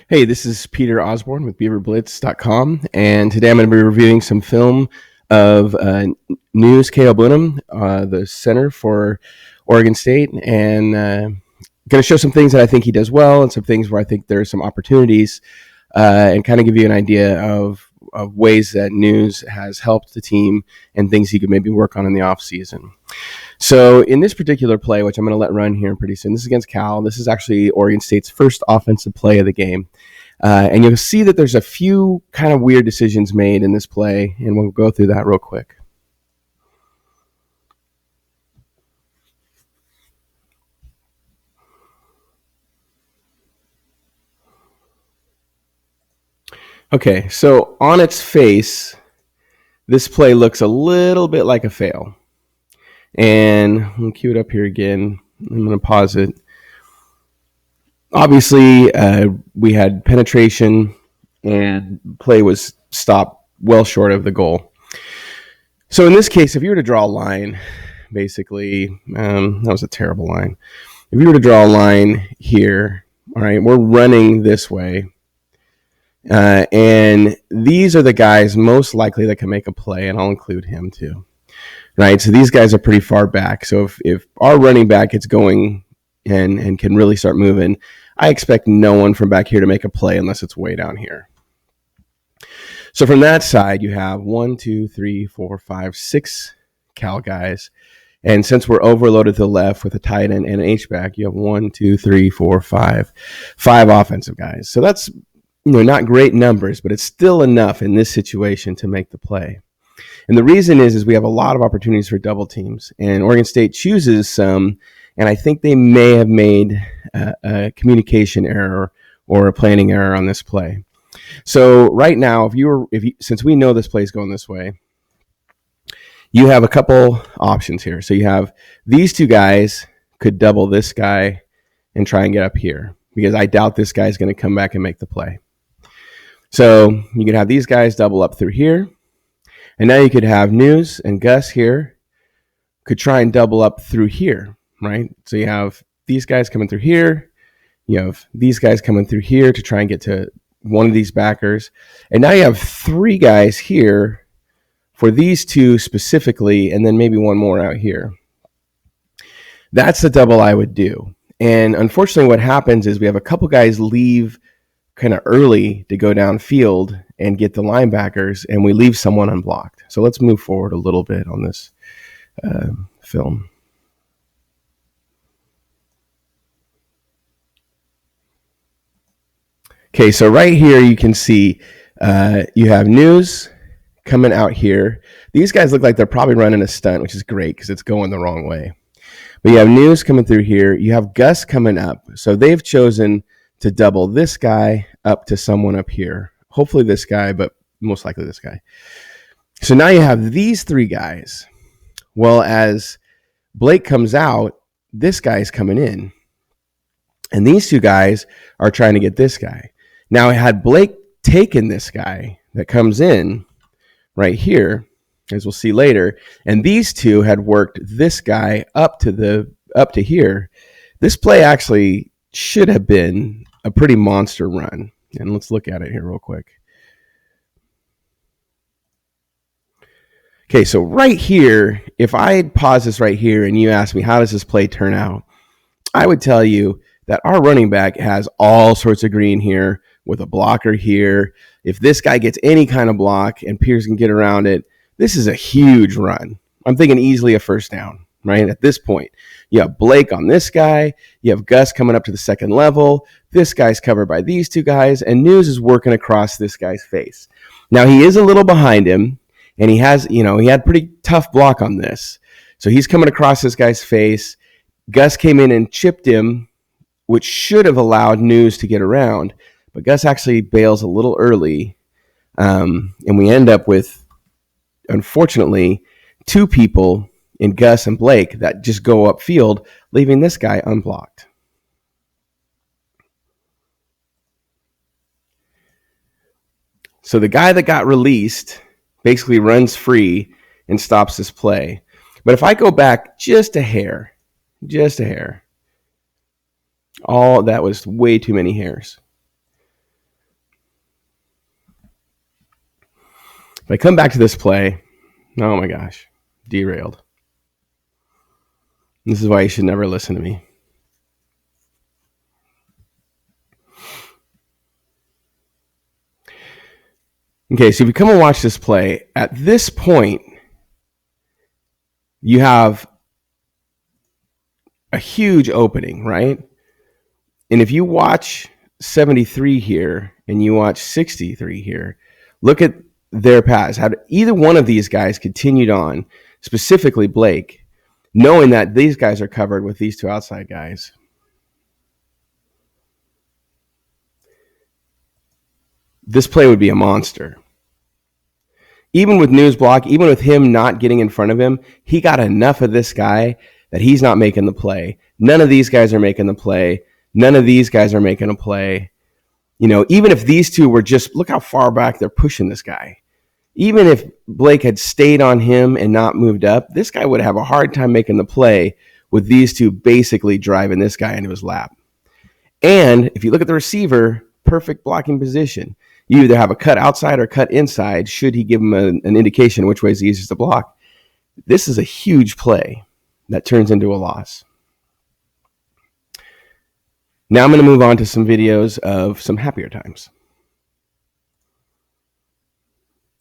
Hey, this is Peter Osborne with BeaverBlitz.com, and today I'm going to be reviewing some film of News Blenheim, the center for Oregon State, and going to show some things that I think he does well and some things where I think there are some opportunities, and kind of give you an idea of ways that News has helped the team and things he could maybe work on in the off season. So in this particular play, which I'm going to let run here pretty soon, this is against Cal. This is actually Oregon State's first offensive play of the game. And you'll see that there's a few kind of weird decisions made in this play, and we'll go through that real quick. Okay, so on its face, this play looks a little bit like a fail. And we'll cue it up here again. I'm going to pause it. Obviously, we had penetration, and play was stopped well short of the goal. So in this case, if you were to draw a line, basically, that was a terrible line. If you were to draw a line here, all right, we're running this way. And these are the guys most likely that can make a play, and I'll include him too. Right, so these guys are pretty far back. So if our running back gets going and can really start moving, I expect no one from back here to make a play unless it's way down here. So from that side, you have 1, 2, 3, 4, 5, 6 Cal guys. And since we're overloaded to the left with a tight end and an H-back, you have 1, 2, 3, 4, 5 offensive guys. So that's not great numbers, but it's still enough in this situation to make the play. And the reason is we have a lot of opportunities for double teams, and Oregon State chooses some, and I think they may have made a communication error or a planning error on this play. So right now, since we know this play is going this way, you have a couple options here. So you have these two guys could double this guy and try and get up here, because I doubt this guy's going to come back and make the play. So you could have these guys double up through here. And now you could have News and Gus here could try and double up through here, right? So you have these guys coming through here. You have these guys coming through here to try and get to one of these backers. And now you have 3 guys here for these two specifically, and then maybe one more out here. That's the double I would do. And unfortunately, what happens is we have a couple guys leave kind of early to go downfield and get the linebackers, and we leave someone unblocked. So let's move forward a little bit on this film. Okay, so right here you can see you have News coming out here. These guys look like they're probably running a stunt, which is great because it's going the wrong way. But you have News coming through here. You have Gus coming up. So they've chosen to double this guy up to someone up here. Hopefully this guy, but most likely this guy. So now you have these 3 guys. Well, as Blake comes out, this guy's coming in. And these 2 guys are trying to get this guy. Now, had Blake taken this guy that comes in right here, as we'll see later, and these 2 had worked this guy up to here, this play actually should have been a pretty monster run. And let's look at it here real quick. Okay, so right here, if I had paused this right here and you asked me, how does this play turn out? I would tell you that our running back has all sorts of green here with a blocker here. If this guy gets any kind of block and Pierce can get around it, this is a huge run. I'm thinking easily a first down, right? At this point, you have Blake on this guy. You have Gus coming up to the second level. This guy's covered by these 2 guys, and News is working across this guy's face. Now, he is a little behind him, and he had pretty tough block on this. So he's coming across this guy's face. Gus came in and chipped him, which should have allowed News to get around. But Gus actually bails a little early, and we end up with, unfortunately, 2 people in Gus and Blake that just go upfield, leaving this guy unblocked. So the guy that got released basically runs free and stops this play. But if I go back just a hair, all that was way too many hairs. But I come back to this play. Oh my gosh, derailed. This is why you should never listen to me. Okay, so if you come and watch this play, at this point, you have a huge opening, right? And if you watch 73 here and you watch 63 here, look at their paths. How either one of these guys continued on, specifically Blake, knowing that these guys are covered with these two outside guys. This play would be a monster. Even with Nous block, even with him not getting in front of him, he got enough of this guy that he's not making the play. None of these guys are making the play. None of these guys are making a play. You know, even if these two were just, look how far back they're pushing this guy. Even if Blake had stayed on him and not moved up, this guy would have a hard time making the play with these two basically driving this guy into his lap. And if you look at the receiver, perfect blocking position. You either have a cut outside or cut inside, should he give him an indication which way is the easiest to block. This is a huge play that turns into a loss. Now I'm going to move on to some videos of some happier times.